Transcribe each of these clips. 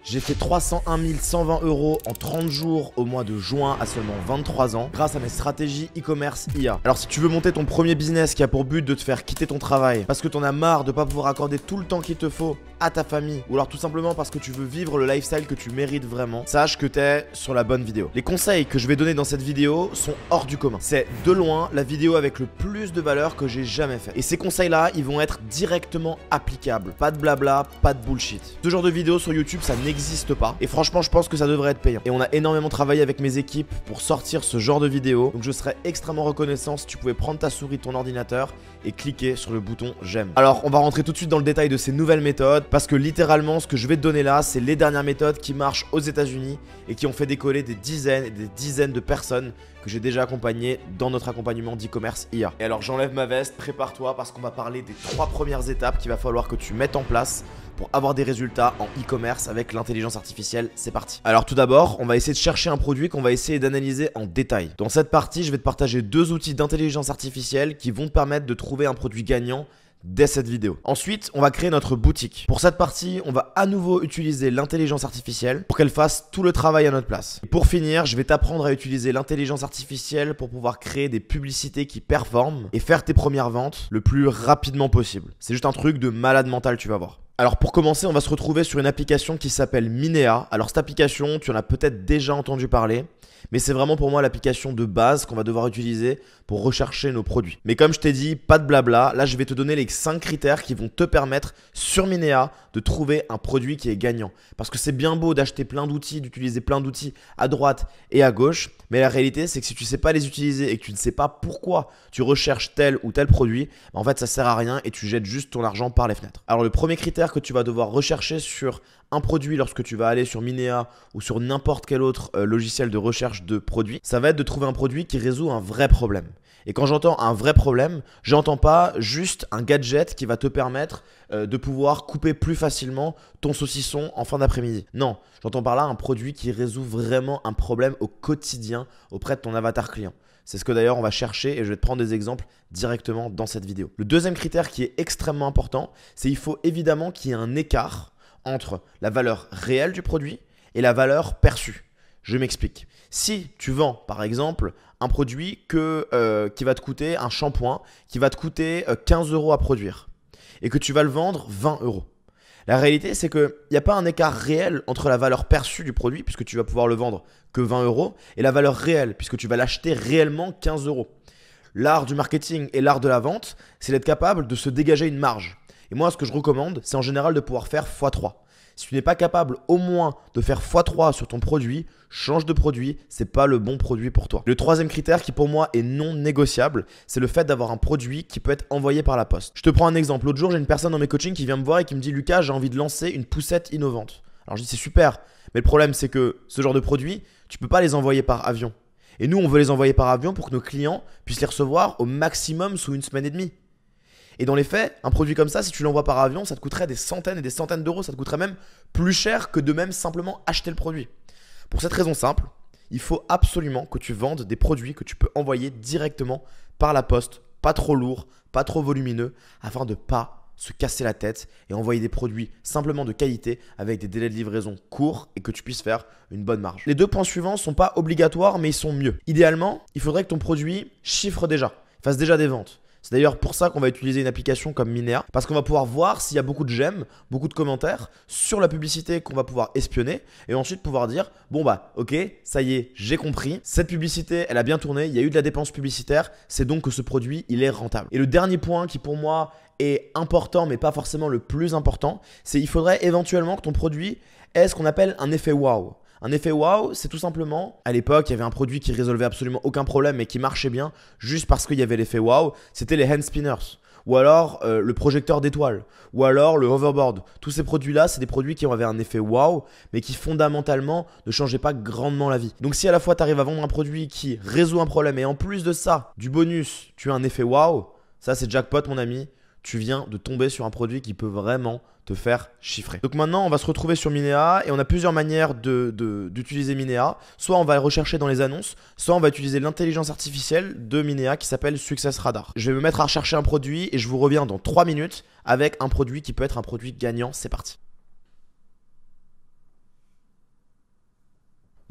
J'ai fait 301 120 € en 30 jours au mois de juin à seulement 23 ans grâce à mes stratégies e-commerce IA. Alors si tu veux monter ton premier business qui a pour but de te faire quitter ton travail parce que t'en as marre de pas pouvoir accorder tout le temps qu'il te faut à ta famille ou alors tout simplement parce que tu veux vivre le lifestyle que tu mérites vraiment, sache que t'es sur la bonne vidéo. Les conseils que je vais donner dans cette vidéo sont hors du commun. C'est de loin la vidéo avec le plus de valeur que j'ai jamais fait. Et ces conseils là, ils vont être directement applicables. Pas de blabla, pas de bullshit. Ce genre de vidéo sur YouTube, ça n'existe pas. Et franchement, je pense que ça devrait être payant. Et on a énormément travaillé avec mes équipes pour sortir ce genre de vidéo. Donc je serais extrêmement reconnaissant si tu pouvais prendre ta souris de ton ordinateur et cliquer sur le bouton j'aime. Alors on va rentrer tout de suite dans le détail de ces nouvelles méthodes parce que littéralement ce que je vais te donner là, c'est les dernières méthodes qui marchent aux États-Unis et qui ont fait décoller des dizaines et des dizaines de personnes que j'ai déjà accompagnées dans notre accompagnement d'e-commerce IA. Et alors j'enlève ma veste, prépare-toi parce qu'on va parler des 3 premières étapes qu'il va falloir que tu mettes en place pour avoir des résultats en e-commerce avec l'intelligence artificielle. C'est parti. Alors tout d'abord, on va essayer de chercher un produit qu'on va essayer d'analyser en détail. Dans cette partie, je vais te partager 2 outils d'intelligence artificielle qui vont te permettre de trouver un produit gagnant dès cette vidéo. Ensuite, on va créer notre boutique. Pour cette partie, on va à nouveau utiliser l'intelligence artificielle pour qu'elle fasse tout le travail à notre place. Et pour finir, je vais t'apprendre à utiliser l'intelligence artificielle pour pouvoir créer des publicités qui performent et faire tes premières ventes le plus rapidement possible. C'est juste un truc de malade mental, tu vas voir. Alors pour commencer, on va se retrouver sur une application qui s'appelle Minea. Alors cette application, tu en as peut-être déjà entendu parler, mais c'est vraiment pour moi l'application de base qu'on va devoir utiliser pour rechercher nos produits. Mais comme je t'ai dit, pas de blabla, là je vais te donner les 5 critères qui vont te permettre sur Minea de trouver un produit qui est gagnant. Parce que c'est bien beau d'acheter plein d'outils, d'utiliser plein d'outils à droite et à gauche, mais la réalité c'est que si tu ne sais pas les utiliser et que tu ne sais pas pourquoi tu recherches tel ou tel produit, en fait ça sert à rien et tu jettes juste ton argent par les fenêtres. Alors le premier critère que tu vas devoir rechercher sur un produit lorsque tu vas aller sur Minea ou sur n'importe quel autre logiciel de recherche de produits, ça va être de trouver un produit qui résout un vrai problème. Et quand j'entends un vrai problème, j'entends pas juste un gadget qui va te permettre de pouvoir couper plus facilement ton saucisson en fin d'après-midi. Non, j'entends par là un produit qui résout vraiment un problème au quotidien auprès de ton avatar client. C'est ce que d'ailleurs on va chercher et je vais te prendre des exemples directement dans cette vidéo. Le deuxième critère qui est extrêmement important, c'est qu'il faut évidemment qu'il y ait un écart entre la valeur réelle du produit et la valeur perçue. Je m'explique. Si tu vends par exemple un produit qui va te coûter un shampoing qui va te coûter 15 € à produire et que tu vas le vendre 20 €. La réalité, c'est qu'il n'y a pas un écart réel entre la valeur perçue du produit, puisque tu vas pouvoir le vendre que 20 €, et la valeur réelle, puisque tu vas l'acheter réellement 15 €. L'art du marketing et l'art de la vente, c'est d'être capable de se dégager une marge. Et moi, ce que je recommande, c'est en général de pouvoir faire x3. Si tu n'es pas capable au moins de faire x3 sur ton produit, change de produit, c'est pas le bon produit pour toi. Le troisième critère qui pour moi est non négociable, c'est le fait d'avoir un produit qui peut être envoyé par la poste. Je te prends un exemple. L'autre jour, j'ai une personne dans mes coachings qui vient me voir et qui me dit « Lucas, j'ai envie de lancer une poussette innovante. » Alors je dis « C'est super, mais le problème c'est que ce genre de produit, tu peux pas les envoyer par avion. Et nous, on veut les envoyer par avion pour que nos clients puissent les recevoir au maximum sous 1 semaine et demie. Et dans les faits, un produit comme ça, si tu l'envoies par avion, ça te coûterait des centaines et des centaines d'euros. Ça te coûterait même plus cher que de même simplement acheter le produit. Pour cette raison simple, il faut absolument que tu vendes des produits que tu peux envoyer directement par la poste, pas trop lourd, pas trop volumineux, afin de ne pas se casser la tête et envoyer des produits simplement de qualité avec des délais de livraison courts et que tu puisses faire une bonne marge. Les 2 points suivants ne sont pas obligatoires, mais ils sont mieux. Idéalement, il faudrait que ton produit chiffre déjà, fasse déjà des ventes. C'est d'ailleurs pour ça qu'on va utiliser une application comme Minea, parce qu'on va pouvoir voir s'il y a beaucoup de j'aime, beaucoup de commentaires sur la publicité qu'on va pouvoir espionner et ensuite pouvoir dire bon bah ok, ça y est, j'ai compris, cette publicité elle a bien tourné, il y a eu de la dépense publicitaire, c'est donc que ce produit il est rentable. Et le dernier point qui pour moi est important mais pas forcément le plus important, c'est qu'il faudrait éventuellement que ton produit ait ce qu'on appelle un effet wow. Un effet wow, c'est tout simplement, à l'époque, il y avait un produit qui résolvait absolument aucun problème et qui marchait bien juste parce qu'il y avait l'effet wow, c'était les hand spinners. Ou alors le projecteur d'étoiles, ou alors le hoverboard. Tous ces produits-là, c'est des produits qui avaient un effet wow, mais qui fondamentalement ne changeaient pas grandement la vie. Donc si à la fois tu arrives à vendre un produit qui résout un problème et en plus de ça, du bonus, tu as un effet wow, ça c'est jackpot mon ami. Tu viens de tomber sur un produit qui peut vraiment te faire chiffrer. Donc maintenant, on va se retrouver sur Minea et on a plusieurs manières d'utiliser Minea. Soit on va rechercher dans les annonces, soit on va utiliser l'intelligence artificielle de Minea qui s'appelle Success Radar. Je vais me mettre à rechercher un produit et je vous reviens dans 3 minutes avec un produit qui peut être un produit gagnant. C'est parti.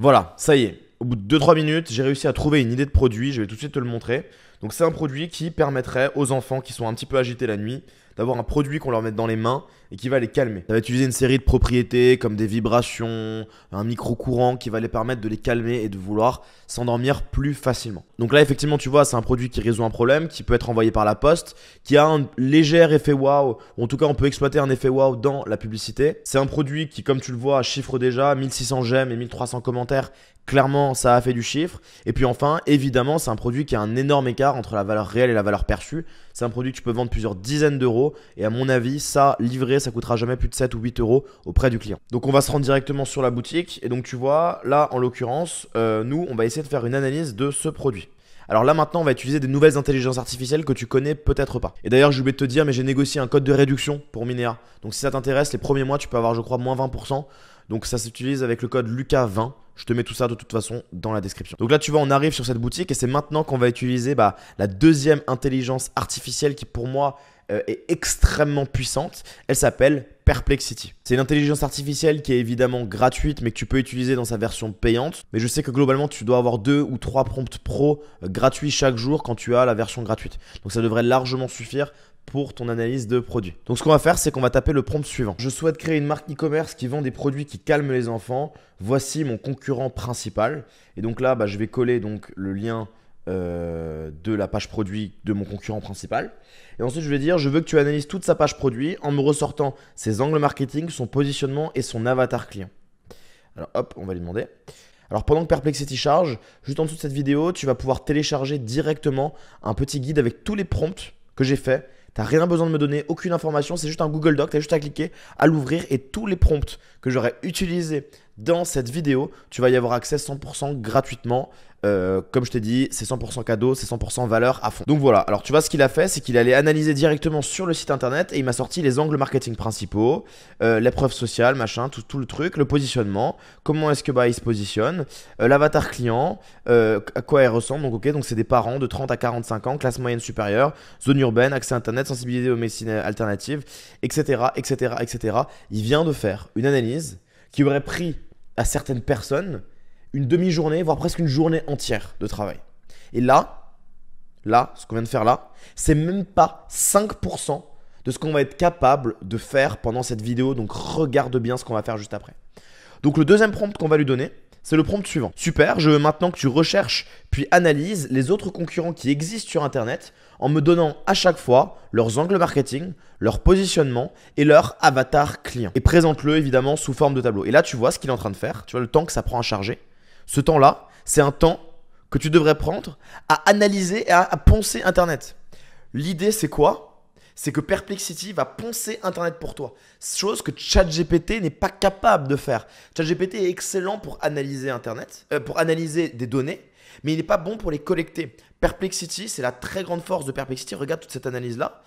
Voilà, ça y est. Au bout de 2-3 minutes, j'ai réussi à trouver une idée de produit. Je vais tout de suite te le montrer. Donc c'est un produit qui permettrait aux enfants qui sont un petit peu agités la nuit d'avoir un produit qu'on leur mette dans les mains et qui va les calmer. Ça va utiliser une série de propriétés comme des vibrations, un micro-courant qui va les permettre de les calmer et de vouloir s'endormir plus facilement. Donc là effectivement tu vois c'est un produit qui résout un problème, qui peut être envoyé par la poste, qui a un léger effet waouh, ou en tout cas on peut exploiter un effet waouh dans la publicité. C'est un produit qui comme tu le vois chiffre déjà 1600 j'aime et 1300 commentaires. Clairement, ça a fait du chiffre. Et puis enfin, évidemment, c'est un produit qui a un énorme écart entre la valeur réelle et la valeur perçue. C'est un produit que tu peux vendre plusieurs dizaines d'euros. Et à mon avis, ça, livré, ça coûtera jamais plus de 7 ou 8 euros auprès du client. Donc on va se rendre directement sur la boutique. Et donc tu vois, là, en l'occurrence, nous, on va essayer de faire une analyse de ce produit. Alors là maintenant on va utiliser des nouvelles intelligences artificielles que tu connais peut-être pas. Et d'ailleurs j'ai oublié de te dire mais j'ai négocié un code de réduction pour Minea. Donc si ça t'intéresse les premiers mois tu peux avoir je crois moins 20%. Donc ça s'utilise avec le code Lucas20. Je te mets tout ça de toute façon dans la description. Donc là tu vois on arrive sur cette boutique et c'est maintenant qu'on va utiliser la deuxième intelligence artificielle qui pour moi est extrêmement puissante. Elle s'appelle Perplexity. C'est une intelligence artificielle qui est évidemment gratuite mais que tu peux utiliser dans sa version payante. Mais je sais que globalement tu dois avoir 2 ou 3 prompts pro gratuits chaque jour quand tu as la version gratuite. Donc ça devrait largement suffire pour ton analyse de produit. Donc ce qu'on va faire c'est qu'on va taper le prompt suivant. Je souhaite créer une marque e-commerce qui vend des produits qui calment les enfants. Voici mon concurrent principal. Et donc là je vais coller donc le lien de la page produit de mon concurrent principal. Et ensuite je vais dire je veux que tu analyses toute sa page produit en me ressortant ses angles marketing, son positionnement et son avatar client. Alors hop, on va lui demander. Alors pendant que Perplexity charge, juste en dessous de cette vidéo, tu vas pouvoir télécharger directement un petit guide avec tous les prompts que j'ai fait. Tu n'as rien besoin de me donner, aucune information, c'est juste un Google Doc, tu as juste à cliquer, à l'ouvrir et tous les prompts que j'aurais utilisés dans cette vidéo, tu vas y avoir accès 100% gratuitement. Comme je t'ai dit, c'est 100% cadeau, c'est 100% valeur à fond. Donc voilà, alors tu vois ce qu'il a fait, c'est qu'il allait analyser directement sur le site internet et il m'a sorti les angles marketing principaux, l'épreuve sociale, machin, tout le truc, le positionnement, comment est-ce que il se positionne, l'avatar client, à quoi il ressemble. Donc ok, donc c'est des parents de 30 à 45 ans, classe moyenne supérieure, zone urbaine, accès internet, sensibilité aux médecines alternatives, etc., etc., etc. Il vient de faire une analyse qui aurait pris à certaines personnes une demi-journée, voire presque une journée entière de travail. Et là, ce qu'on vient de faire là, c'est même pas 5% de ce qu'on va être capable de faire pendant cette vidéo. Donc regarde bien ce qu'on va faire juste après. Donc le deuxième prompt qu'on va lui donner, c'est le prompt suivant. Super, je veux maintenant que tu recherches puis analyses les autres concurrents qui existent sur Internet en me donnant à chaque fois leurs angles marketing, leur positionnement et leur avatar client. Et présente-le évidemment sous forme de tableau. Et là, tu vois ce qu'il est en train de faire. Tu vois le temps que ça prend à charger. Ce temps-là, c'est un temps que tu devrais prendre à analyser et à poncer Internet. L'idée, c'est quoi? C'est que Perplexity va poncer Internet pour toi. Chose que ChatGPT n'est pas capable de faire. ChatGPT est excellent pour analyser Internet, pour analyser des données, mais il n'est pas bon pour les collecter. Perplexity, c'est la très grande force de Perplexity. Regarde toute cette analyse-là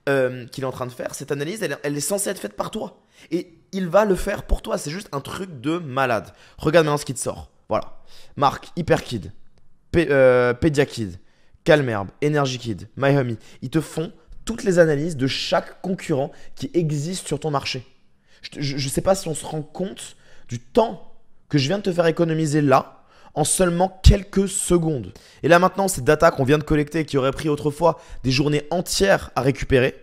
qu'il est en train de faire. Cette analyse, elle est censée être faite par toi. Et il va le faire pour toi. C'est juste un truc de malade. Regarde maintenant ce qui te sort. Voilà. Marque, Hyperkid, Pediakid, Calmerbe, Energy Kid, MyHummy. Ils te font toutes les analyses de chaque concurrent qui existe sur ton marché. Je ne sais pas si on se rend compte du temps que je viens de te faire économiser là en seulement quelques secondes. Et là maintenant, cette data qu'on vient de collecter qui aurait pris autrefois des journées entières à récupérer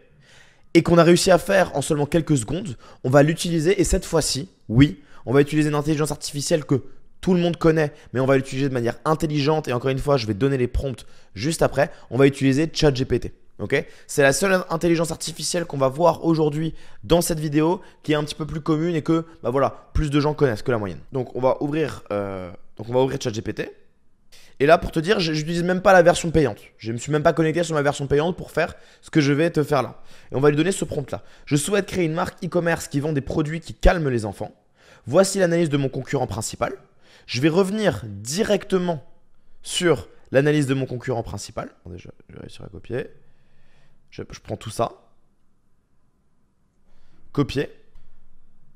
et qu'on a réussi à faire en seulement quelques secondes, on va l'utiliser et cette fois-ci, oui, on va utiliser une intelligence artificielle que tout le monde connaît, mais on va l'utiliser de manière intelligente et encore une fois, je vais donner les prompts juste après. On va utiliser ChatGPT. Okay, c'est la seule intelligence artificielle qu'on va voir aujourd'hui dans cette vidéo qui est un petit peu plus commune et que voilà, plus de gens connaissent que la moyenne. Donc on va ouvrir ChatGPT. Et là pour te dire, je n'utilise même pas la version payante. Je ne me suis même pas connecté sur ma version payante pour faire ce que je vais te faire là. Et on va lui donner ce prompt là. Je souhaite créer une marque e-commerce qui vend des produits qui calment les enfants. Voici l'analyse de mon concurrent principal. Je vais revenir directement sur l'analyse de mon concurrent principal. Attendez, je vais réussir à copier. Je prends tout ça. Copier.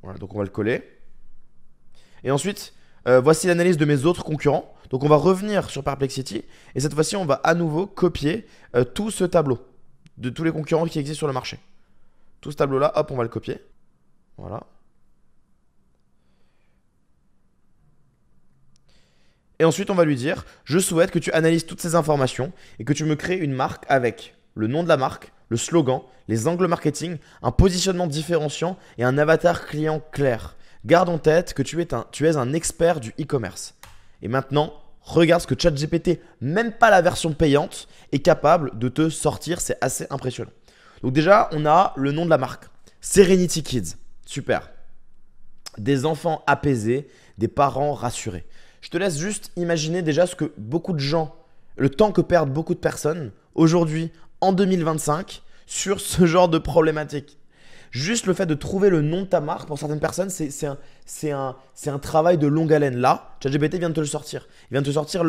Voilà, donc on va le coller. Et ensuite, voici l'analyse de mes autres concurrents. Donc on va revenir sur Perplexity. Et cette fois-ci, on va à nouveau copier tout ce tableau de tous les concurrents qui existent sur le marché. Tout ce tableau-là, hop, on va le copier. Voilà. Et ensuite, on va lui dire, je souhaite que tu analyses toutes ces informations et que tu me crées une marque avec le nom de la marque, le slogan, les angles marketing, un positionnement différenciant et un avatar client clair. Garde en tête que tu es un expert du e-commerce. Et maintenant, regarde ce que ChatGPT, même pas la version payante, est capable de te sortir. C'est assez impressionnant. Donc déjà, on a le nom de la marque. Serenity Kids. Super. Des enfants apaisés, des parents rassurés. Je te laisse juste imaginer déjà ce que beaucoup de gens, le temps que perdent beaucoup de personnes aujourd'hui, en 2025, sur ce genre de problématique. Juste le fait de trouver le nom de ta marque, pour certaines personnes, c'est un travail de longue haleine. Là, ChatGPT vient de te le sortir. Il vient de te sortir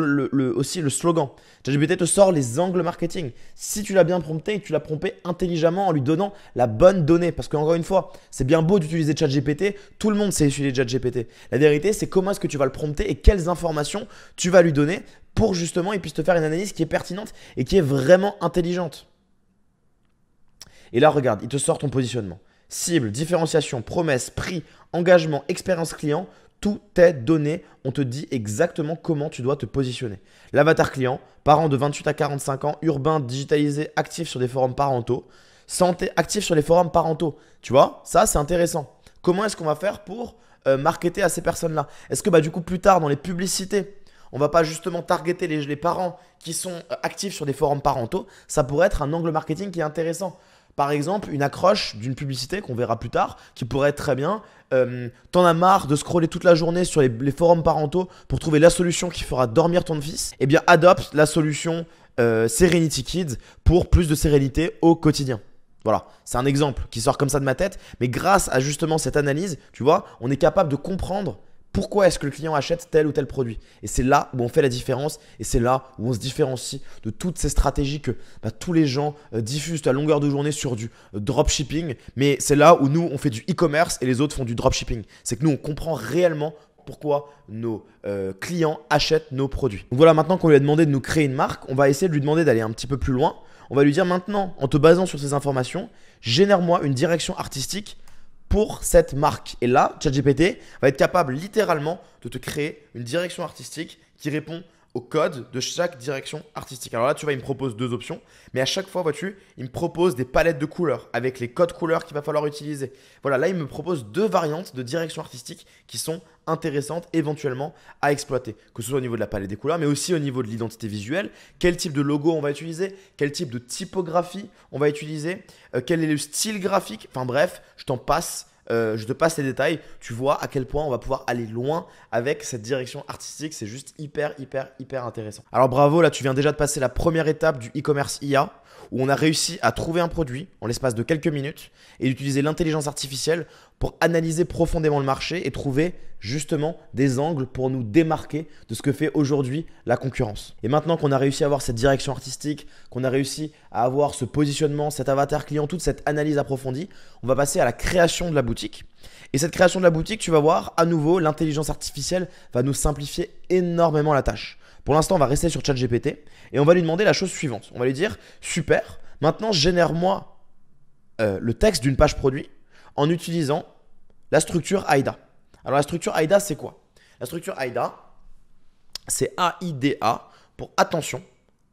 aussi le slogan. ChatGPT te sort les angles marketing. Si tu l'as bien prompté et que tu l'as prompté intelligemment en lui donnant la bonne donnée. Parce qu'encore une fois, c'est bien beau d'utiliser ChatGPT. Tout le monde sait utiliser ChatGPT. La vérité, c'est comment est-ce que tu vas le prompter et quelles informations tu vas lui donner pour justement il puisse te faire une analyse qui est pertinente et qui est vraiment intelligente. Et là, regarde, il te sort ton positionnement. Cible, différenciation, promesse, prix, engagement, expérience client, tout est donné. On te dit exactement comment tu dois te positionner. L'avatar client, parent de 28 à 45 ans, urbain, digitalisé, actif sur des forums parentaux. Santé, actif sur les forums parentaux. Tu vois, ça c'est intéressant. Comment est-ce qu'on va faire pour marketer à ces personnes-là? Est-ce que du coup plus tard dans les publicités, on va pas justement targeter les parents qui sont actifs sur des forums parentaux? Ça pourrait être un angle marketing qui est intéressant. Par exemple, une accroche d'une publicité qu'on verra plus tard qui pourrait être très bien. T'en as marre de scroller toute la journée sur les forums parentaux pour trouver la solution qui fera dormir ton fils? Eh bien, adopte la solution Serenity Kids pour plus de sérénité au quotidien. Voilà, c'est un exemple qui sort comme ça de ma tête. Mais grâce à justement cette analyse, tu vois, on est capable de comprendre pourquoi est-ce que le client achète tel ou tel produit. Et c'est là où on fait la différence et c'est là où on se différencie de toutes ces stratégies que tous les gens diffusent à longueur de journée sur du dropshipping. Mais c'est là où nous, on fait du e-commerce et les autres font du dropshipping. C'est que nous, on comprend réellement pourquoi nos clients achètent nos produits. Donc voilà, maintenant qu'on lui a demandé de nous créer une marque, on va essayer de lui demander d'aller un petit peu plus loin. On va lui dire maintenant, en te basant sur ces informations, génère-moi une direction artistique pour cette marque. Et là, ChatGPT va être capable littéralement de te créer une direction artistique qui répond au code de chaque direction artistique. Alors là, tu vois, il me propose deux options, mais à chaque fois, vois-tu, il me propose des palettes de couleurs avec les codes couleurs qu'il va falloir utiliser. Voilà, là, il me propose deux variantes de direction artistique qui sont intéressantes éventuellement à exploiter, que ce soit au niveau de la palette des couleurs, mais aussi au niveau de l'identité visuelle, quel type de logo on va utiliser, quel type de typographie on va utiliser, quel est le style graphique, enfin bref, je te passe les détails, tu vois à quel point on va pouvoir aller loin avec cette direction artistique, c'est juste hyper intéressant. Alors bravo, là tu viens déjà de passer la première étape du e-commerce IA où on a réussi à trouver un produit en l'espace de quelques minutes et d'utiliser l'intelligence artificielle pour analyser profondément le marché et trouver justement des angles pour nous démarquer de ce que fait aujourd'hui la concurrence. Et maintenant qu'on a réussi à avoir cette direction artistique, qu'on a réussi à avoir ce positionnement, cet avatar client, toute cette analyse approfondie, on va passer à la création de la boutique. Et cette création de la boutique, tu vas voir, à nouveau, l'intelligence artificielle va nous simplifier énormément la tâche. Pour l'instant, on va rester sur ChatGPT et on va lui demander la chose suivante. On va lui dire, super, maintenant génère-moi le texte d'une page produit en utilisant la structure AIDA. Alors la structure AIDA, c'est quoi? La structure AIDA, c'est AIDA pour attention,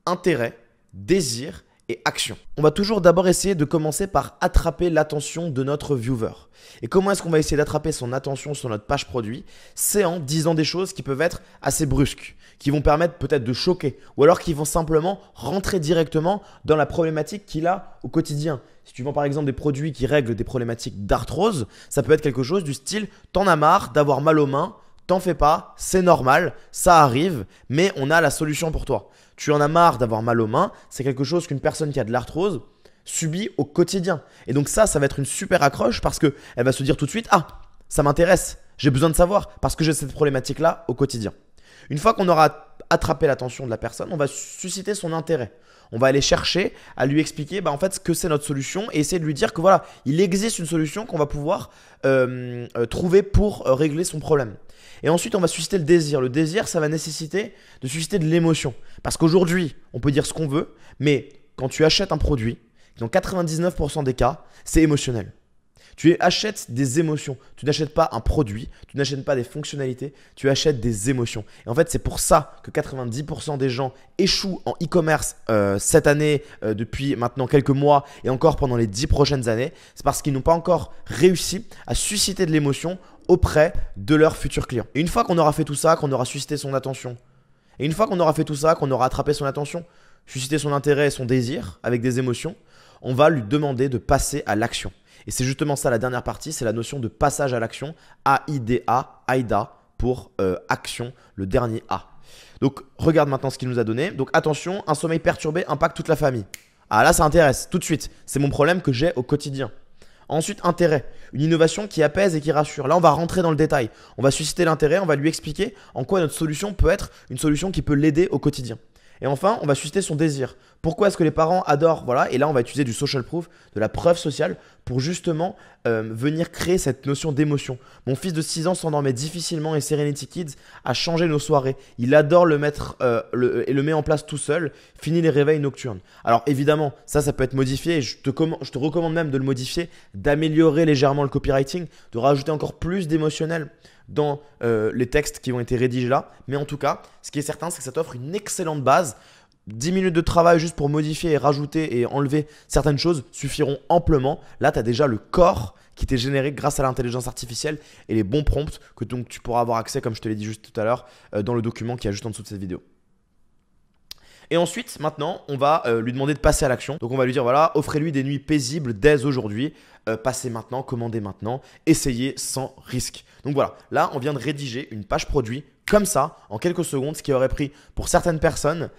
intérêt, désir et action. On va toujours d'abord essayer de commencer par attraper l'attention de notre viewer. Et comment est-ce qu'on va essayer d'attraper son attention sur notre page produit? C'est en disant des choses qui peuvent être assez brusques, qui vont permettre peut-être de choquer ou alors qui vont simplement rentrer directement dans la problématique qu'il a au quotidien. Si tu vends par exemple des produits qui règlent des problématiques d'arthrose, ça peut être quelque chose du style « t'en as marre d'avoir mal aux mains ». T'en fais pas, c'est normal, ça arrive, mais on a la solution pour toi. Tu en as marre d'avoir mal aux mains, c'est quelque chose qu'une personne qui a de l'arthrose subit au quotidien. Et donc ça va être une super accroche parce qu'elle va se dire tout de suite « Ah, ça m'intéresse, j'ai besoin de savoir parce que j'ai cette problématique-là au quotidien ». Une fois qu'on aura attrapé l'attention de la personne, on va susciter son intérêt. On va aller chercher à lui expliquer en fait ce que c'est notre solution et essayer de lui dire que voilà, il existe une solution qu'on va pouvoir trouver pour régler son problème. Et ensuite, on va susciter le désir. Le désir, ça va nécessiter de susciter de l'émotion. Parce qu'aujourd'hui, on peut dire ce qu'on veut, mais quand tu achètes un produit, dans 99% des cas, c'est émotionnel. Tu achètes des émotions. Tu n'achètes pas un produit, tu n'achètes pas des fonctionnalités, tu achètes des émotions. Et en fait, c'est pour ça que 90% des gens échouent en e-commerce cette année, depuis maintenant quelques mois et encore pendant les 10 prochaines années. C'est parce qu'ils n'ont pas encore réussi à susciter de l'émotion auprès de leurs futurs clients. Et une fois qu'on aura fait tout ça, qu'on aura suscité son attention, et une fois qu'on aura fait tout ça, qu'on aura attrapé son attention, suscité son intérêt et son désir avec des émotions, on va lui demander de passer à l'action. Et c'est justement ça la dernière partie, c'est la notion de passage à l'action, A-I-D-A, AIDA pour action, le dernier A. Donc regarde maintenant ce qu'il nous a donné. Donc attention, un sommeil perturbé impacte toute la famille. Ah là ça intéresse tout de suite, c'est mon problème que j'ai au quotidien. Ensuite, intérêt, une innovation qui apaise et qui rassure. Là, on va rentrer dans le détail. On va susciter l'intérêt, on va lui expliquer en quoi notre solution peut être une solution qui peut l'aider au quotidien. Et enfin, on va susciter son désir. Pourquoi est-ce que les parents adorent, voilà, et là, on va utiliser du social proof, de la preuve sociale, pour justement venir créer cette notion d'émotion. Mon fils de 6 ans s'endormait difficilement et Serenity Kids a changé nos soirées. Il adore le mettre et le met en place tout seul. Fini les réveils nocturnes. Alors évidemment, ça peut être modifié. Et je te recommande même de le modifier, d'améliorer légèrement le copywriting, de rajouter encore plus d'émotionnel dans les textes qui ont été rédigés là. Mais en tout cas, ce qui est certain, c'est que ça t'offre une excellente base. 10 minutes de travail juste pour modifier et rajouter et enlever certaines choses suffiront amplement. Là, tu as déjà le corps qui t'est généré grâce à l'intelligence artificielle et les bons prompts que donc tu pourras avoir accès, comme je te l'ai dit juste tout à l'heure, dans le document qui est juste en dessous de cette vidéo. Et ensuite, maintenant, on va lui demander de passer à l'action. Donc, on va lui dire, voilà, offrez-lui des nuits paisibles dès aujourd'hui. Passez maintenant, commandez maintenant, essayez sans risque. Donc voilà, là, on vient de rédiger une page produit comme ça, en quelques secondes, ce qui aurait pris pour certaines personnes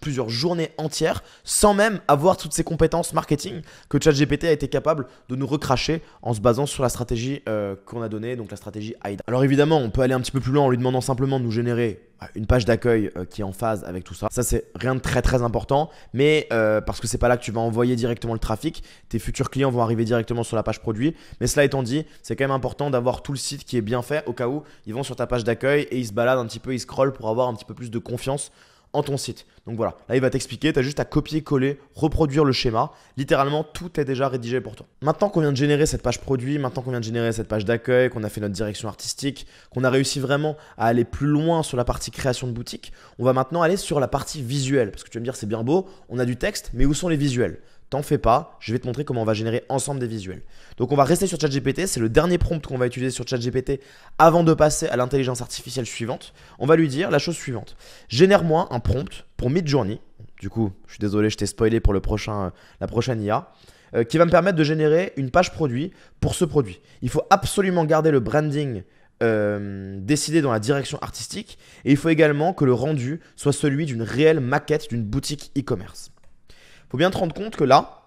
plusieurs journées entières, sans même avoir toutes ces compétences marketing que ChatGPT a été capable de nous recracher en se basant sur la stratégie qu'on a donnée, donc la stratégie AIDA. Alors évidemment, on peut aller un petit peu plus loin en lui demandant simplement de nous générer une page d'accueil qui est en phase avec tout ça. Ça, c'est rien de très très important, mais parce que c'est pas là que tu vas envoyer directement le trafic. Tes futurs clients vont arriver directement sur la page produit. Mais cela étant dit, c'est quand même important d'avoir tout le site qui est bien fait au cas où ils vont sur ta page d'accueil et ils se baladent un petit peu, ils scrollent pour avoir un petit peu plus de confiance en ton site. Donc voilà, là il va t'expliquer, tu as juste à copier-coller, reproduire le schéma. Littéralement, tout est déjà rédigé pour toi. Maintenant qu'on vient de générer cette page produit, maintenant qu'on vient de générer cette page d'accueil, qu'on a fait notre direction artistique, qu'on a réussi vraiment à aller plus loin sur la partie création de boutique, on va maintenant aller sur la partie visuelle. Parce que tu vas me dire, c'est bien beau, on a du texte, mais où sont les visuels ? T'en fais pas, je vais te montrer comment on va générer ensemble des visuels. Donc on va rester sur ChatGPT, c'est le dernier prompt qu'on va utiliser sur ChatGPT avant de passer à l'intelligence artificielle suivante. On va lui dire la chose suivante. Génère-moi un prompt pour Midjourney. Du coup, je suis désolé, je t'ai spoilé pour la prochaine IA. Qui va me permettre de générer une page produit pour ce produit. Il faut absolument garder le branding décidé dans la direction artistique et il faut également que le rendu soit celui d'une réelle maquette d'une boutique e-commerce. Il faut bien te rendre compte que là,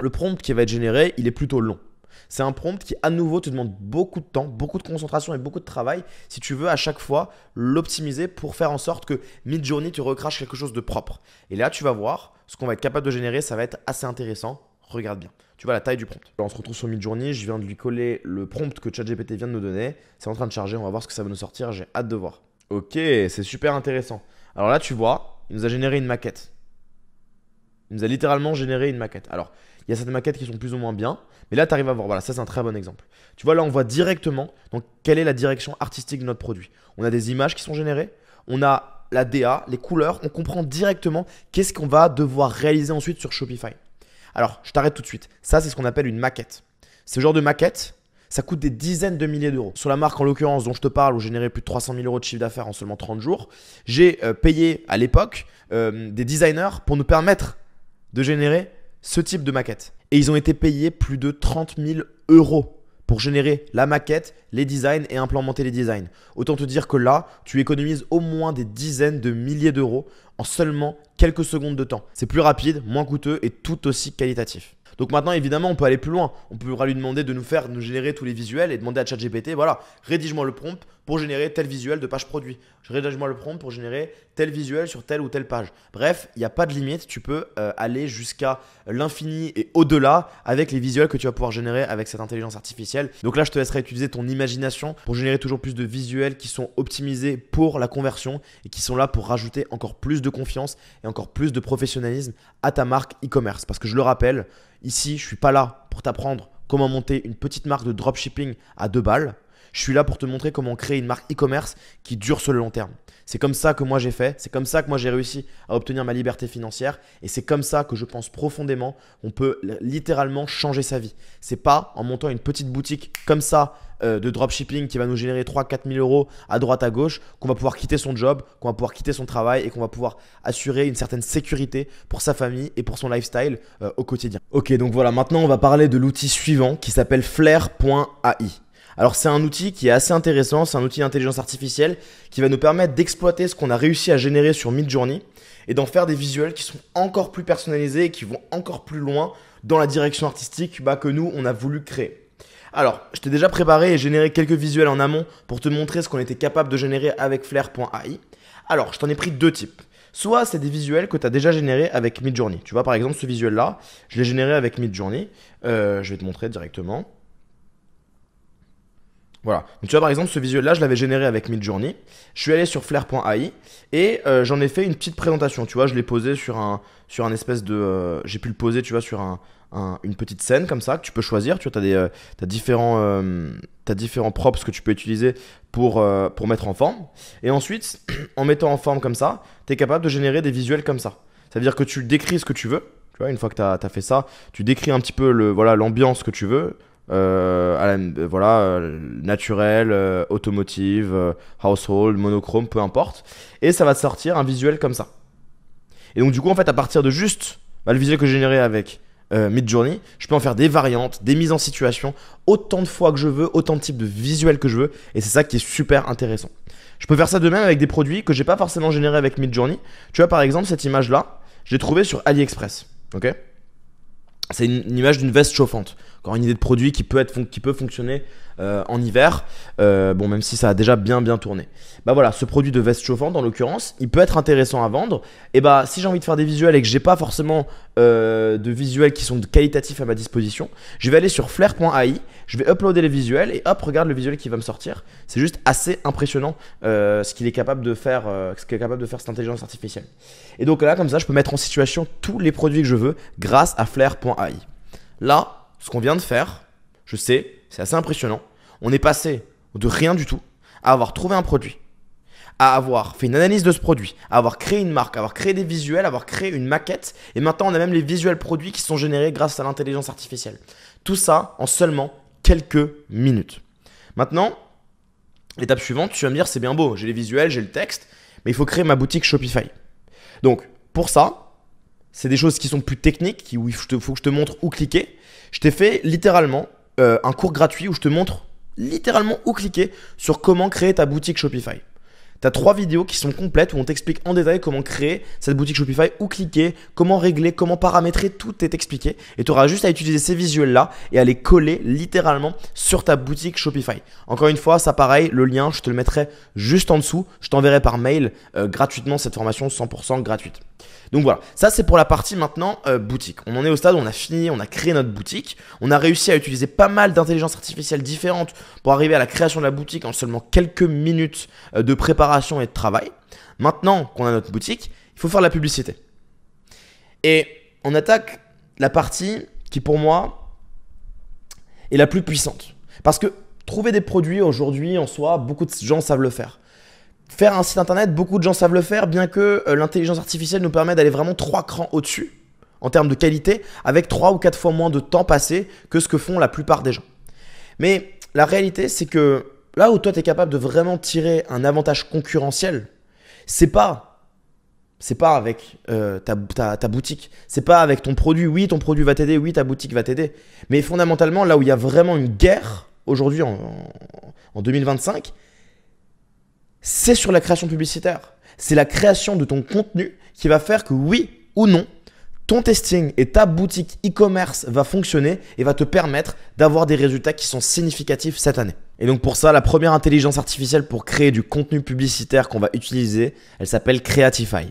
le prompt qui va être généré, il est plutôt long. C'est un prompt qui, à nouveau, te demande beaucoup de temps, beaucoup de concentration et beaucoup de travail si tu veux à chaque fois l'optimiser pour faire en sorte que Midjourney te recrache quelque chose de propre. Et là, tu vas voir, ce qu'on va être capable de générer, ça va être assez intéressant. Regarde bien. Tu vois la taille du prompt. Alors, on se retrouve sur Midjourney. Je viens de lui coller le prompt que ChatGPT vient de nous donner. C'est en train de charger. On va voir ce que ça va nous sortir. J'ai hâte de voir. Ok, c'est super intéressant. Alors là, tu vois, il nous a généré une maquette. Il nous a littéralement généré une maquette. Alors, il y a certaines maquettes qui sont plus ou moins bien, mais là, tu arrives à voir. Voilà, ça, c'est un très bon exemple. Tu vois, là, on voit directement donc, quelle est la direction artistique de notre produit. On a des images qui sont générées, on a la DA, les couleurs, on comprend directement qu'est-ce qu'on va devoir réaliser ensuite sur Shopify. Alors, je t'arrête tout de suite. Ça, c'est ce qu'on appelle une maquette. Ce genre de maquette, ça coûte des dizaines de milliers d'euros. Sur la marque, en l'occurrence, dont je te parle, où j'ai généré plus de 300 000 euros de chiffre d'affaires en seulement 30 jours, j'ai payé à l'époque des designers pour nous permettre de générer ce type de maquette. Et ils ont été payés plus de 30 000 euros pour générer la maquette, les designs et implémenter les designs. Autant te dire que là, tu économises au moins des dizaines de milliers d'euros en seulement quelques secondes de temps. C'est plus rapide, moins coûteux et tout aussi qualitatif. Donc maintenant, évidemment, on peut aller plus loin. On pourra lui demander de nous générer tous les visuels et demander à ChatGPT, voilà, rédige-moi le prompt pour générer tel visuel de page produit. Rédige-moi le prompt pour générer tel visuel sur telle ou telle page. Bref, il n'y a pas de limite. Tu peux aller jusqu'à l'infini et au-delà avec les visuels que tu vas pouvoir générer avec cette intelligence artificielle. Donc là, je te laisserai utiliser ton imagination pour générer toujours plus de visuels qui sont optimisés pour la conversion et qui sont là pour rajouter encore plus de confiance et encore plus de professionnalisme à ta marque e-commerce. Parce que je le rappelle, ici, je ne suis pas là pour t'apprendre comment monter une petite marque de dropshipping à 2 balles. Je suis là pour te montrer comment créer une marque e-commerce qui dure sur le long terme. C'est comme ça que moi j'ai fait, c'est comme ça que moi j'ai réussi à obtenir ma liberté financière et c'est comme ça que je pense profondément qu'on peut littéralement changer sa vie. C'est pas en montant une petite boutique comme ça de dropshipping qui va nous générer 3-4 000 euros à droite à gauche qu'on va pouvoir quitter son job, qu'on va pouvoir quitter son travail et qu'on va pouvoir assurer une certaine sécurité pour sa famille et pour son lifestyle au quotidien. Ok, donc voilà, maintenant on va parler de l'outil suivant qui s'appelle Flair.ai. Alors c'est un outil qui est assez intéressant, c'est un outil d'intelligence artificielle qui va nous permettre d'exploiter ce qu'on a réussi à générer sur Midjourney et d'en faire des visuels qui sont encore plus personnalisés et qui vont encore plus loin dans la direction artistique que nous on a voulu créer. Alors je t'ai déjà préparé et généré quelques visuels en amont pour te montrer ce qu'on était capable de générer avec Flair.ai. Alors je t'en ai pris 2 types. Soit c'est des visuels que tu as déjà générés avec Midjourney. Tu vois par exemple ce visuel là, je l'ai généré avec Midjourney. Je vais te montrer directement. Voilà, donc tu vois par exemple ce visuel là je l'avais généré avec Midjourney. Je suis allé sur Flair.ai et j'en ai fait une petite présentation. Tu vois, je l'ai posé sur un espèce de... j'ai pu le poser tu vois sur une petite scène comme ça que tu peux choisir. Tu vois, t'as différents props que tu peux utiliser pour mettre en forme. Et ensuite, en mettant en forme comme ça, tu es capable de générer des visuels comme ça. Ça veut dire que tu décris ce que tu veux. Tu vois, une fois que tu as fait ça, tu décris un petit peu l'ambiance que tu veux. Naturel, automotive, household, monochrome, peu importe. Et ça va te sortir un visuel comme ça. Et donc du coup en fait à partir de juste le visuel que j'ai généré avec Midjourney, je peux en faire des variantes, des mises en situation, autant de fois que je veux, autant de types de visuels que je veux. Et c'est ça qui est super intéressant. Je peux faire ça de même avec des produits que j'ai pas forcément générés avec Midjourney. Tu vois par exemple cette image là, je l'ai trouvée sur AliExpress. Ok, c'est une image d'une veste chauffante. Encore une idée de produit qui peut fonctionner en hiver. Bon, même si ça a déjà bien tourné. Bah voilà, ce produit de veste chauffante, en l'occurrence, il peut être intéressant à vendre. Et bah, si j'ai envie de faire des visuels et que j'ai pas forcément de visuels qui sont qualitatifs à ma disposition, je vais aller sur Flair.ai, je vais uploader les visuels et hop, regarde le visuel qui va me sortir. C'est juste assez impressionnant ce qu'il est capable de faire, cette intelligence artificielle. Et donc là, comme ça, je peux mettre en situation tous les produits que je veux grâce à Flair.ai. Là, ce qu'on vient de faire, je sais, c'est assez impressionnant. On est passé de rien du tout à avoir trouvé un produit, à avoir fait une analyse de ce produit, à avoir créé une marque, à avoir créé des visuels, à avoir créé une maquette. Et maintenant, on a même les visuels produits qui sont générés grâce à l'intelligence artificielle. Tout ça en seulement quelques minutes. Maintenant, l'étape suivante, tu vas me dire, c'est bien beau, j'ai les visuels, j'ai le texte, mais il faut créer ma boutique Shopify. Donc, pour ça, c'est des choses qui sont plus techniques, où il faut que je te montre où cliquer. Je t'ai fait littéralement un cours gratuit où je te montre littéralement où cliquer sur comment créer ta boutique Shopify. Tu as 3 vidéos qui sont complètes où on t'explique en détail comment créer cette boutique Shopify, où cliquer, comment régler, comment paramétrer, tout est expliqué. Et tu auras juste à utiliser ces visuels-là et à les coller littéralement sur ta boutique Shopify. Encore une fois, ça pareil, le lien, je te le mettrai juste en dessous. Je t'enverrai par mail gratuitement cette formation 100% gratuite. Donc voilà, ça c'est pour la partie maintenant boutique. On en est au stade où on a fini, on a créé notre boutique. On a réussi à utiliser pas mal d'intelligence artificielle différentes pour arriver à la création de la boutique en seulement quelques minutes de préparation et de travail. Maintenant qu'on a notre boutique, il faut faire de la publicité. Et on attaque la partie qui pour moi est la plus puissante. Parce que trouver des produits aujourd'hui en soi, beaucoup de gens savent le faire. Faire un site internet, beaucoup de gens savent le faire, bien que l'intelligence artificielle nous permet d'aller vraiment 3 crans au-dessus en termes de qualité, avec 3 ou 4 fois moins de temps passé que ce que font la plupart des gens. Mais la réalité, c'est que là où toi, tu es capable de vraiment tirer un avantage concurrentiel, c'est pas avec ta boutique, c'est pas avec ton produit. Oui, ton produit va t'aider, oui, ta boutique va t'aider. Mais fondamentalement, là où il y a vraiment une guerre aujourd'hui en 2025, c'est sur la création publicitaire. C'est la création de ton contenu qui va faire que oui ou non, ton testing et ta boutique e-commerce va fonctionner et va te permettre d'avoir des résultats qui sont significatifs cette année. Et donc pour ça, la première intelligence artificielle pour créer du contenu publicitaire qu'on va utiliser, elle s'appelle Creatify.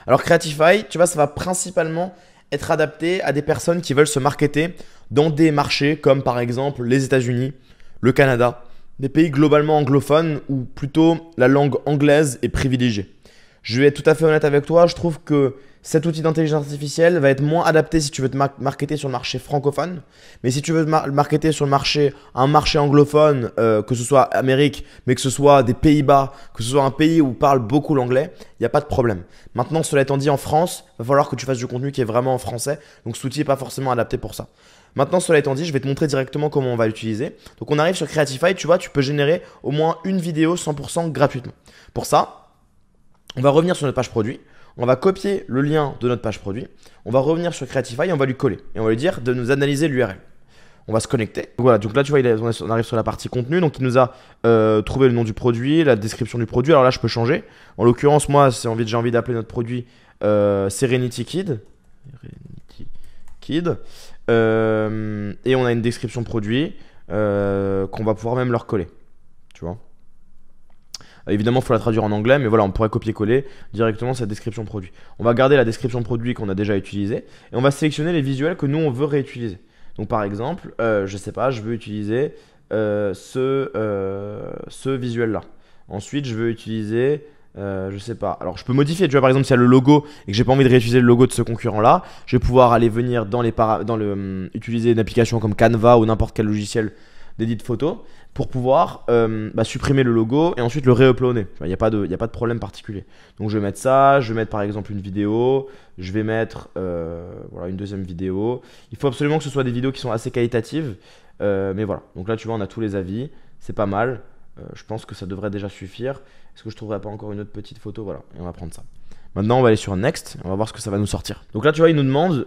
Alors Creatify, tu vois, ça va principalement être adapté à des personnes qui veulent se marketer dans des marchés comme par exemple les États-Unis, le Canada, des pays globalement anglophones où plutôt la langue anglaise est privilégiée. Je vais être tout à fait honnête avec toi, je trouve que cet outil d'intelligence artificielle va être moins adapté si tu veux te marketer sur le marché francophone. Mais si tu veux te marketer sur le marché, un marché anglophone, que ce soit Amérique, mais que ce soit des Pays-Bas, que ce soit un pays où parle beaucoup l'anglais, il n'y a pas de problème. Maintenant, cela étant dit, en France, il va falloir que tu fasses du contenu qui est vraiment en français. Donc cet outil n'est pas forcément adapté pour ça. Maintenant, cela étant dit, je vais te montrer directement comment on va l'utiliser. Donc on arrive sur Creatify, tu vois, tu peux générer au moins une vidéo 100% gratuitement. Pour ça, on va revenir sur notre page produit. On va copier le lien de notre page produit. On va revenir sur Creatify et on va lui coller. Et on va lui dire de nous analyser l'URL. On va se connecter. Donc voilà, donc là tu vois, on arrive sur la partie contenu. Donc il nous a trouvé le nom du produit, la description du produit. Alors là je peux changer. En l'occurrence, moi j'ai envie d'appeler notre produit Serenity Kid. Serenity Kid. Et on a une description produit qu'on va pouvoir même leur coller. Tu vois. Évidemment, il faut la traduire en anglais, mais voilà, on pourrait copier-coller directement cette description produit. On va garder la description produit qu'on a déjà utilisée et on va sélectionner les visuels que nous, on veut réutiliser. Donc, par exemple, je sais pas, je veux utiliser ce visuel-là. Ensuite, je veux utiliser, je sais pas. Alors, je peux modifier, tu vois, par exemple, s'il y a le logo et que j'ai pas envie de réutiliser le logo de ce concurrent-là, je vais pouvoir aller venir utiliser une application comme Canva ou n'importe quel logiciel d'édit de photos pour pouvoir supprimer le logo et ensuite le réuploader. Il n'y a pas de problème particulier. Donc je vais mettre ça, je vais mettre par exemple une vidéo, je vais mettre voilà, une deuxième vidéo. Il faut absolument que ce soit des vidéos qui sont assez qualitatives. Mais voilà, donc là tu vois on a tous les avis, c'est pas mal. Je pense que ça devrait déjà suffire. Est-ce que je trouverais pas encore une autre petite photo? Voilà, et on va prendre ça. Maintenant, on va aller sur Next, on va voir ce que ça va nous sortir. Donc là, tu vois, il nous demande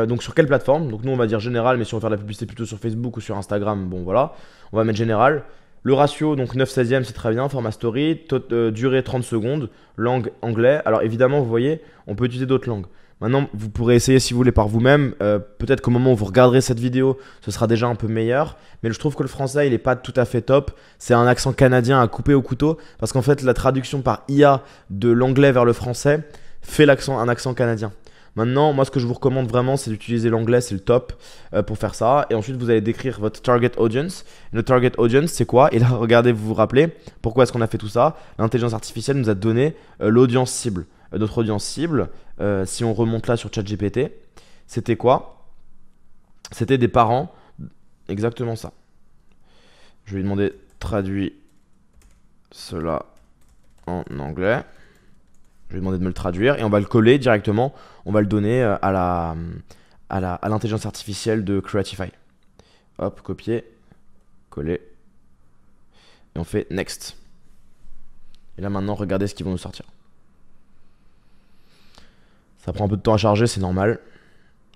donc sur quelle plateforme. Donc nous, on va dire général, mais si on veut faire de la publicité plutôt sur Facebook ou sur Instagram, bon voilà, on va mettre général. Le ratio, donc 9/16e, c'est très bien, format story, durée 30 secondes, langue anglais. Alors évidemment, vous voyez, on peut utiliser d'autres langues. Maintenant, vous pourrez essayer si vous voulez par vous-même. Peut-être qu'au moment où vous regarderez cette vidéo, ce sera déjà un peu meilleur. Mais je trouve que le français, il n'est pas tout à fait top. C'est un accent canadien à couper au couteau. Parce qu'en fait, la traduction par IA de l'anglais vers le français fait un accent canadien. Maintenant, moi, ce que je vous recommande vraiment, c'est d'utiliser l'anglais, c'est le top pour faire ça. Et ensuite, vous allez décrire votre target audience. Et le target audience, c'est quoi? Et là, regardez, vous vous rappelez, pourquoi est-ce qu'on a fait tout ça? L'intelligence artificielle nous a donné l'audience cible. Notre audience cible, si on remonte là sur ChatGPT, c'était quoi? C'était des parents, exactement ça. Je vais lui demander traduis cela en anglais. Je vais lui demander de me le traduire et on va le coller directement. On va le donner à l'intelligence artificielle de Creatify. Hop, copier, coller. Et on fait Next. Et là maintenant, regardez ce qu'ils vont nous sortir. Ça prend un peu de temps à charger, c'est normal.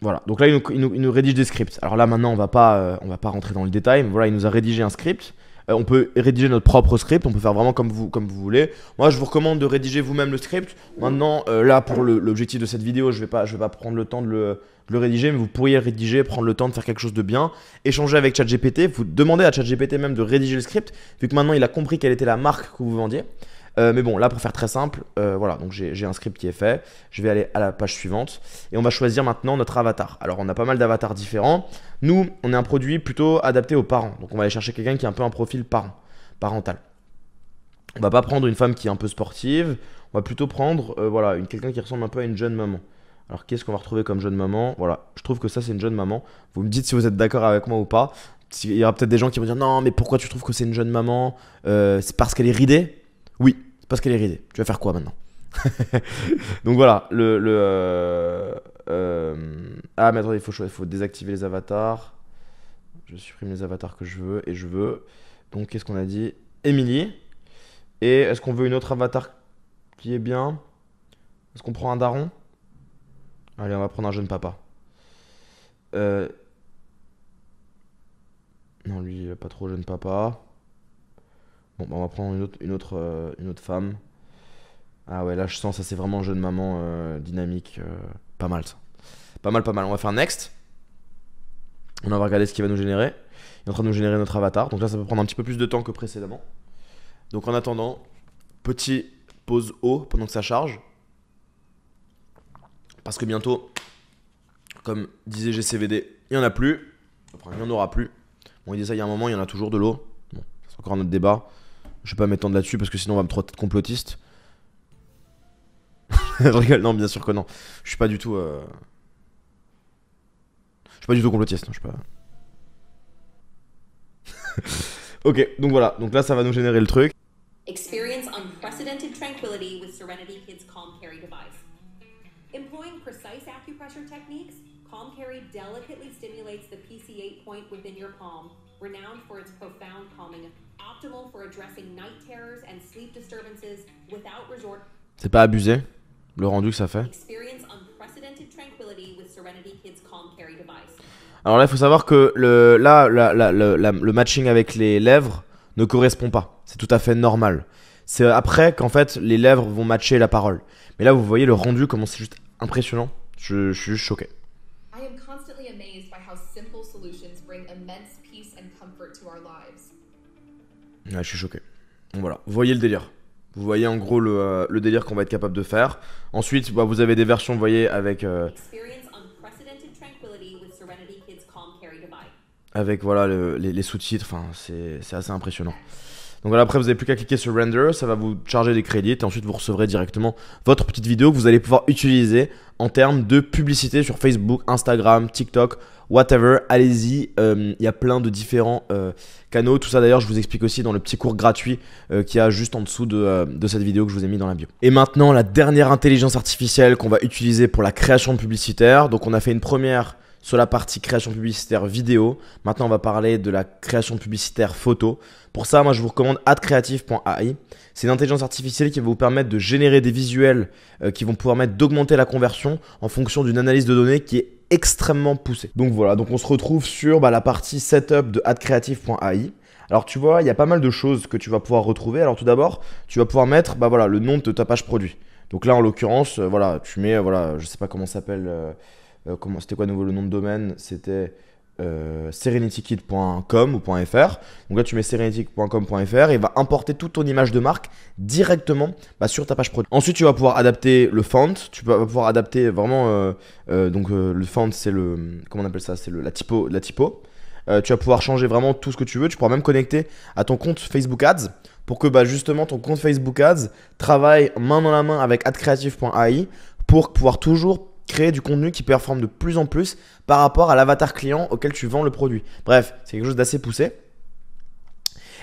Voilà, donc là, il nous rédige des scripts. Alors là, maintenant, on va pas rentrer dans le détail, mais voilà, il nous a rédigé un script. On peut rédiger notre propre script, on peut faire vraiment comme vous voulez. Moi, je vous recommande de rédiger vous-même le script. Maintenant, là, pour l'objectif de cette vidéo, je vais pas prendre le temps de le rédiger, mais vous pourriez rédiger, prendre le temps de faire quelque chose de bien, échanger avec ChatGPT, vous demandez à ChatGPT même de rédiger le script, vu que maintenant, il a compris quelle était la marque que vous vendiez. Mais bon, là pour faire très simple, voilà, donc j'ai un script qui est fait. Je vais aller à la page suivante et on va choisir maintenant notre avatar. Alors on a pas mal d'avatars différents. Nous, on est un produit plutôt adapté aux parents. Donc on va aller chercher quelqu'un qui a un peu un profil parental. On va pas prendre une femme qui est un peu sportive. On va plutôt prendre voilà, quelqu'un qui ressemble un peu à une jeune maman. Alors qu'est-ce qu'on va retrouver comme jeune maman? Voilà, je trouve que ça c'est une jeune maman. Vous me dites si vous êtes d'accord avec moi ou pas. Il y aura peut-être des gens qui vont dire non mais pourquoi tu trouves que c'est une jeune maman? C'est parce qu'elle est ridée? Oui, c'est parce qu'elle est ridée. Tu vas faire quoi maintenant? Donc voilà, ah mais attendez, il faut désactiver les avatars. Je supprime les avatars que je veux et je veux. Donc qu'est-ce qu'on a dit? Émilie. Et est-ce qu'on veut une autre avatar qui est bien? Est-ce qu'on prend un daron? Allez, on va prendre un jeune papa. Non, lui, pas trop jeune papa. Bon, bah on va prendre une autre femme. Ah ouais, là je sens ça, c'est vraiment jeune maman dynamique. Pas mal ça. Pas mal. On va faire Next. On va regarder ce qu'il va nous générer. Il est en train de nous générer notre avatar. Donc là, ça peut prendre un petit peu plus de temps que précédemment. Donc en attendant, petit pause haut pendant que ça charge. Parce que bientôt, comme disait GCVD, il n'y en a plus. Enfin, il n'y en aura plus. Bon, il disait ça il y a un moment, il y en a toujours de l'eau. Bon, c'est encore un autre débat. Je vais pas m'étendre là-dessus parce que sinon on va me trouver complotiste. Je rigole, non, bien sûr que non. Je suis pas du tout... Je suis pas du tout complotiste, non, je suis pas... Ok, donc voilà, donc là ça va nous générer le truc. Experience unprecedented tranquility with Serenity Kid's Calm Carry device. Employing precise acupressure techniques, Calm Carry delicately stimulates the PC8 point within your palm, renowned for its profound calming, optimal for addressing night terrors and sleep disturbances without resort. C'est pas abusé, le rendu que ça fait. Experience unprecedented tranquility with Serenity Kid's Calm Carry device. Alors là, il faut savoir que le matching avec les lèvres ne correspond pas. C'est tout à fait normal. C'est après qu'en fait, les lèvres vont matcher la parole. Mais là, vous voyez le rendu, comment c'est juste impressionnant. Je suis juste choqué. I am constantly amazed by how simple solutions bring immense peace and comfort to our lives. Ouais, je suis choqué. Donc voilà, vous voyez le délire. Vous voyez en gros le délire qu'on va être capable de faire. Ensuite, bah, vous avez des versions, vous voyez, avec... avec voilà les sous-titres, enfin c'est assez impressionnant. Donc voilà, après vous n'avez plus qu'à cliquer sur Render, ça va vous charger des crédits et ensuite vous recevrez directement votre petite vidéo que vous allez pouvoir utiliser en termes de publicité sur Facebook, Instagram, TikTok, whatever. Allez-y, il y a plein de différents canaux. Tout ça d'ailleurs je vous explique aussi dans le petit cours gratuit qu'il y a juste en dessous de cette vidéo que je vous ai mis dans la bio. Et maintenant la dernière intelligence artificielle qu'on va utiliser pour la création publicitaire. Donc on a fait une première sur la partie création publicitaire vidéo. Maintenant, on va parler de la création publicitaire photo. Pour ça, moi, je vous recommande adcreative.ai. C'est une intelligence artificielle qui va vous permettre de générer des visuels qui vont pouvoir permettre d'augmenter la conversion en fonction d'une analyse de données qui est extrêmement poussée. Donc voilà, donc on se retrouve sur la partie setup de adcreative.ai. Alors tu vois, il y a pas mal de choses que tu vas pouvoir retrouver. Alors tout d'abord, tu vas pouvoir mettre voilà, le nom de ta page produit. Donc là, en l'occurrence, voilà, tu mets, voilà, je sais pas comment ça s'appelle... c'était quoi nouveau le nom de domaine? C'était serenitykid.com ou .fr. Donc là tu mets serenitykid.com.fr et il va importer toute ton image de marque directement sur ta page produit. Ensuite tu vas pouvoir adapter le font, tu vas pouvoir adapter vraiment donc le font c'est le, comment on appelle ça, c'est la typo. Tu vas pouvoir changer vraiment tout ce que tu veux. Tu pourras même connecter à ton compte Facebook Ads pour que justement ton compte Facebook Ads travaille main dans la main avec adcreative.ai pour pouvoir toujours créer du contenu qui performe de plus en plus par rapport à l'avatar client auquel tu vends le produit. Bref, c'est quelque chose d'assez poussé.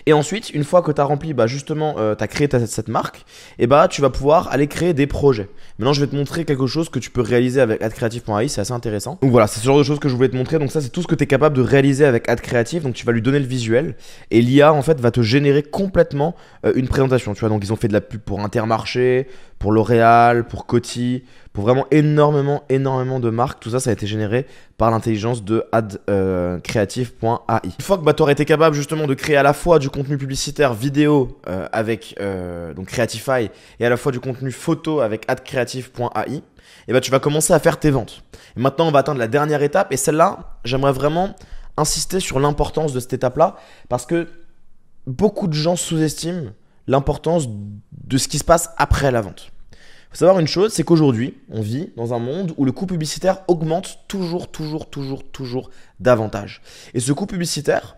Et ensuite, une fois que tu as rempli, justement, tu as créé cette marque, et tu vas pouvoir aller créer des projets. Maintenant, je vais te montrer quelque chose que tu peux réaliser avec adcreative.ai, c'est assez intéressant. Donc voilà, c'est ce genre de choses que je voulais te montrer. Donc ça, c'est tout ce que tu es capable de réaliser avec adcreative. Donc tu vas lui donner le visuel et l'IA, en fait, va te générer complètement une présentation. Tu vois, donc ils ont fait de la pub pour Intermarché, pour L'Oréal, pour Coty, pour vraiment énormément de marques. Tout ça, ça a été généré par l'intelligence de adcreative.ai. Une fois que tu aurais été capable justement de créer à la fois du contenu publicitaire vidéo avec donc Creatify et à la fois du contenu photo avec adcreative.ai, et tu vas commencer à faire tes ventes. Et maintenant, on va atteindre la dernière étape et celle-là, j'aimerais vraiment insister sur l'importance de cette étape-là parce que beaucoup de gens sous-estiment l'importance de ce qui se passe après la vente. Il faut savoir une chose, c'est qu'aujourd'hui, on vit dans un monde où le coût publicitaire augmente toujours davantage. Et ce coût publicitaire,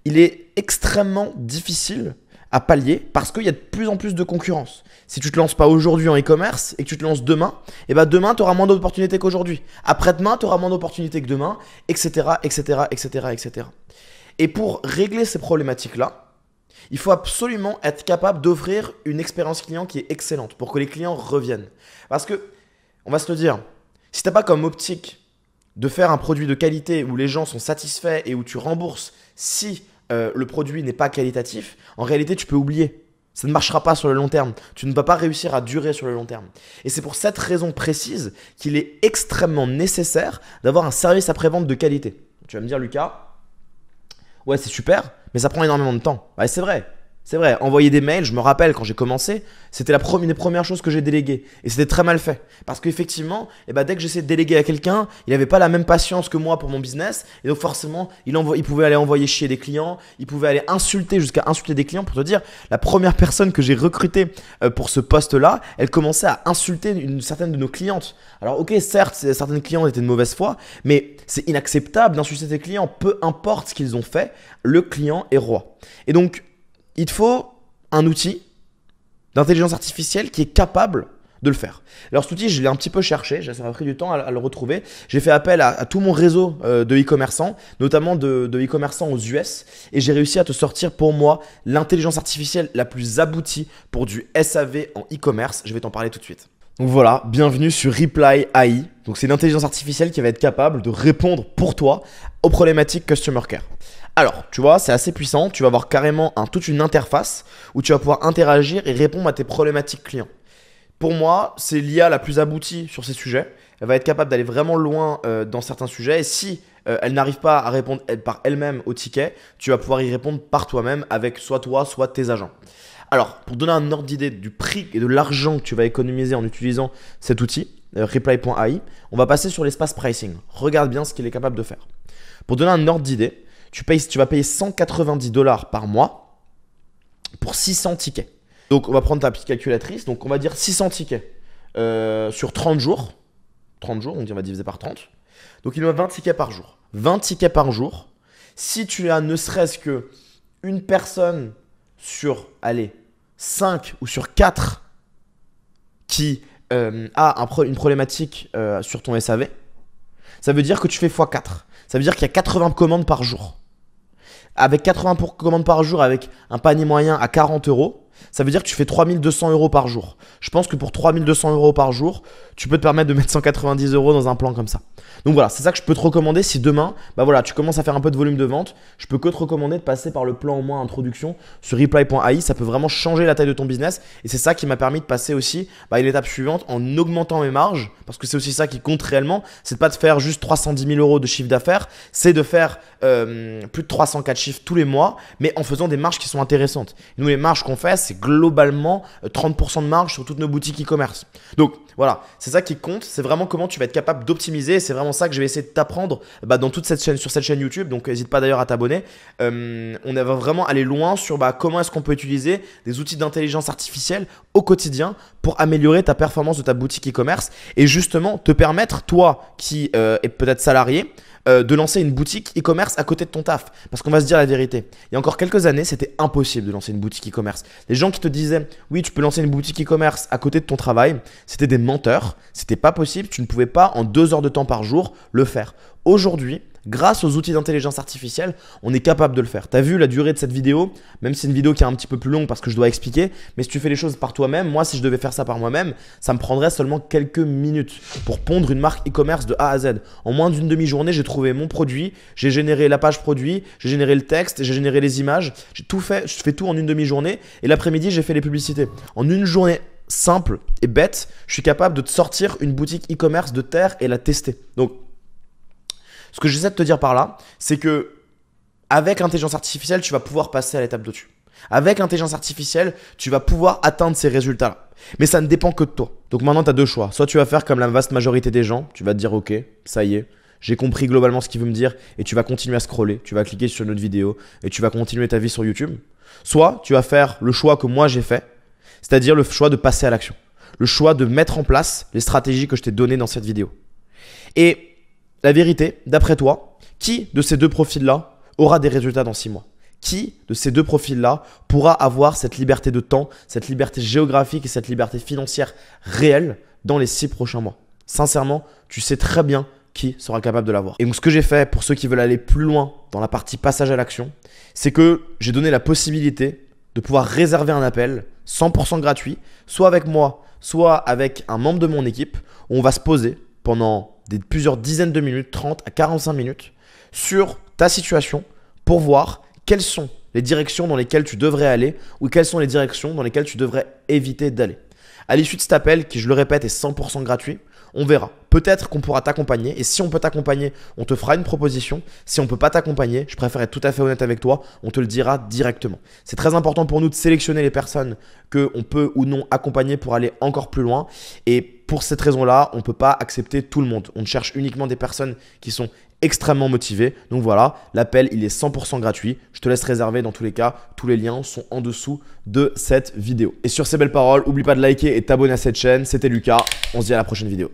il est extrêmement difficile à pallier parce qu'il y a de plus en plus de concurrence. Si tu ne te lances pas aujourd'hui en e-commerce et que tu te lances demain, demain, tu auras moins d'opportunités qu'aujourd'hui. Après-demain, tu auras moins d'opportunités que demain, etc. Et pour régler ces problématiques-là, il faut absolument être capable d'offrir une expérience client qui est excellente pour que les clients reviennent. Parce que, on va se le dire, si tu n'as pas comme optique de faire un produit de qualité où les gens sont satisfaits et où tu rembourses si le produit n'est pas qualitatif, en réalité, tu peux oublier. Ça ne marchera pas sur le long terme. Tu ne vas pas réussir à durer sur le long terme. Et c'est pour cette raison précise qu'il est extrêmement nécessaire d'avoir un service après-vente de qualité. Tu vas me dire, Lucas, ouais, c'est super, mais ça prend énormément de temps. Ouais, c'est vrai. C'est vrai, envoyer des mails, je me rappelle quand j'ai commencé, c'était une des premières choses que j'ai déléguées. Et c'était très mal fait. Parce qu'effectivement, dès que j'essayais de déléguer à quelqu'un, il n'avait pas la même patience que moi pour mon business. Et donc forcément, il pouvait aller envoyer chier des clients, il pouvait aller jusqu'à insulter des clients. Pour te dire, la première personne que j'ai recrutée pour ce poste-là, elle commençait à insulter une certaine de nos clientes. Alors ok, certes, certaines clientes étaient de mauvaise foi, mais c'est inacceptable d'insulter tes clients. Peu importe ce qu'ils ont fait, le client est roi. Et donc, il te faut un outil d'intelligence artificielle qui est capable de le faire. Alors cet outil, je l'ai un petit peu cherché, ça m'a pris du temps à le retrouver. J'ai fait appel à tout mon réseau de e-commerçants, notamment de e-commerçants aux US, et j'ai réussi à te sortir pour moi l'intelligence artificielle la plus aboutie pour du SAV en e-commerce. Je vais t'en parler tout de suite. Donc voilà, bienvenue sur Reply AI. Donc c'est une intelligence artificielle qui va être capable de répondre pour toi aux problématiques Customer Care. Alors, tu vois, c'est assez puissant. Tu vas avoir carrément toute une interface où tu vas pouvoir interagir et répondre à tes problématiques clients. Pour moi, c'est l'IA la plus aboutie sur ces sujets. Elle va être capable d'aller vraiment loin dans certains sujets. Et si elle n'arrive pas à répondre par elle-même au ticket, tu vas pouvoir y répondre par toi-même avec soit toi, soit tes agents. Alors, pour donner un ordre d'idée du prix et de l'argent que tu vas économiser en utilisant cet outil, Reply.ai, on va passer sur l'espace pricing. Regarde bien ce qu'il est capable de faire. Pour donner un ordre d'idée, tu vas payer 190 $ par mois pour 600 tickets. Donc, on va prendre ta petite calculatrice. Donc, on va dire 600 tickets sur 30 jours. 30 jours, on va diviser par 30. Donc, il nous a 20 tickets par jour. 20 tickets par jour. Si tu as ne serait-ce que une personne sur, allez, 5 ou sur 4 qui a une problématique sur ton SAV, ça veut dire que tu fais x4. Ça veut dire qu'il y a 80 commandes par jour. Avec 80 commandes par jour, avec un panier moyen à 40 €, ça veut dire que tu fais 3200 € par jour. Je pense que pour 3200 € par jour, tu peux te permettre de mettre 190 € dans un plan comme ça. Donc voilà, c'est ça que je peux te recommander si demain, tu commences à faire un peu de volume de vente. Je peux que te recommander de passer par le plan au moins introduction sur Reply.ai. Ça peut vraiment changer la taille de ton business. Et c'est ça qui m'a permis de passer aussi à l'étape suivante en augmentant mes marges. Parce que c'est aussi ça qui compte réellement. C'est de pas de faire juste 310 000 € de chiffre d'affaires. C'est de faire plus de 304 chiffres tous les mois, mais en faisant des marges qui sont intéressantes. Nous, les marges qu'on fait, c'est globalement 30% de marge sur toutes nos boutiques e-commerce. Donc voilà, c'est ça qui compte. C'est vraiment comment tu vas être capable d'optimiser. C'est vraiment ça que je vais essayer de t'apprendre dans toute cette chaîne, sur cette chaîne YouTube. Donc n'hésite pas d'ailleurs à t'abonner. On va vraiment aller loin sur comment est-ce qu'on peut utiliser des outils d'intelligence artificielle au quotidien pour améliorer ta performance de ta boutique e-commerce et justement te permettre, toi qui es peut-être salarié, de lancer une boutique e-commerce à côté de ton taf. Parce qu'on va se dire la vérité. Il y a encore quelques années, c'était impossible de lancer une boutique e-commerce. Les gens qui te disaient « Oui, tu peux lancer une boutique e-commerce à côté de ton travail », c'était des menteurs. C'était pas possible. Tu ne pouvais pas en 2 heures de temps par jour le faire. Aujourd'hui, grâce aux outils d'intelligence artificielle, on est capable de le faire. Tu as vu la durée de cette vidéo, même si c'est une vidéo qui est un petit peu plus longue parce que je dois expliquer, mais si tu fais les choses par toi-même, moi si je devais faire ça par moi-même, ça me prendrait seulement quelques minutes pour pondre une marque e-commerce de A à Z. En moins d'une demi-journée, j'ai trouvé mon produit, j'ai généré la page produit, j'ai généré le texte, j'ai généré les images, j'ai tout fait, je fais tout en une demi-journée et l'après-midi, j'ai fait les publicités. En une journée simple et bête, je suis capable de te sortir une boutique e-commerce de terre et la tester. Donc, ce que j'essaie de te dire par là, c'est que avec l'intelligence artificielle, tu vas pouvoir passer à l'étape d'au-dessus. Avec l'intelligence artificielle, tu vas pouvoir atteindre ces résultats-là. Mais ça ne dépend que de toi. Donc maintenant, tu as deux choix. Soit tu vas faire comme la vaste majorité des gens, tu vas te dire « Ok, ça y est, j'ai compris globalement ce qu'il veut me dire » et tu vas continuer à scroller, tu vas cliquer sur une autre vidéo et tu vas continuer ta vie sur YouTube. Soit tu vas faire le choix que moi j'ai fait, c'est-à-dire le choix de passer à l'action. Le choix de mettre en place les stratégies que je t'ai données dans cette vidéo. Et la vérité, d'après toi, qui de ces deux profils-là aura des résultats dans 6 mois? Qui de ces deux profils-là pourra avoir cette liberté de temps, cette liberté géographique et cette liberté financière réelle dans les 6 prochains mois? Sincèrement, tu sais très bien qui sera capable de l'avoir. Et donc, ce que j'ai fait pour ceux qui veulent aller plus loin dans la partie passage à l'action, c'est que j'ai donné la possibilité de pouvoir réserver un appel 100% gratuit, soit avec moi, soit avec un membre de mon équipe, où on va se poser pendant plusieurs dizaines de minutes, 30 à 45 minutes, sur ta situation pour voir quelles sont les directions dans lesquelles tu devrais aller ou quelles sont les directions dans lesquelles tu devrais éviter d'aller. À l'issue de cet appel, qui je le répète est 100% gratuit, on verra. Peut-être qu'on pourra t'accompagner et si on peut t'accompagner, on te fera une proposition. Si on ne peut pas t'accompagner, je préfère être tout à fait honnête avec toi, on te le dira directement. C'est très important pour nous de sélectionner les personnes qu'on peut ou non accompagner pour aller encore plus loin. Et pour cette raison-là, on ne peut pas accepter tout le monde. On cherche uniquement des personnes qui sont extrêmement motivées. Donc voilà, l'appel, il est 100% gratuit. Je te laisse réserver dans tous les cas. Tous les liens sont en dessous de cette vidéo. Et sur ces belles paroles, n'oublie pas de liker et t'abonner à cette chaîne. C'était Lucas. On se dit à la prochaine vidéo.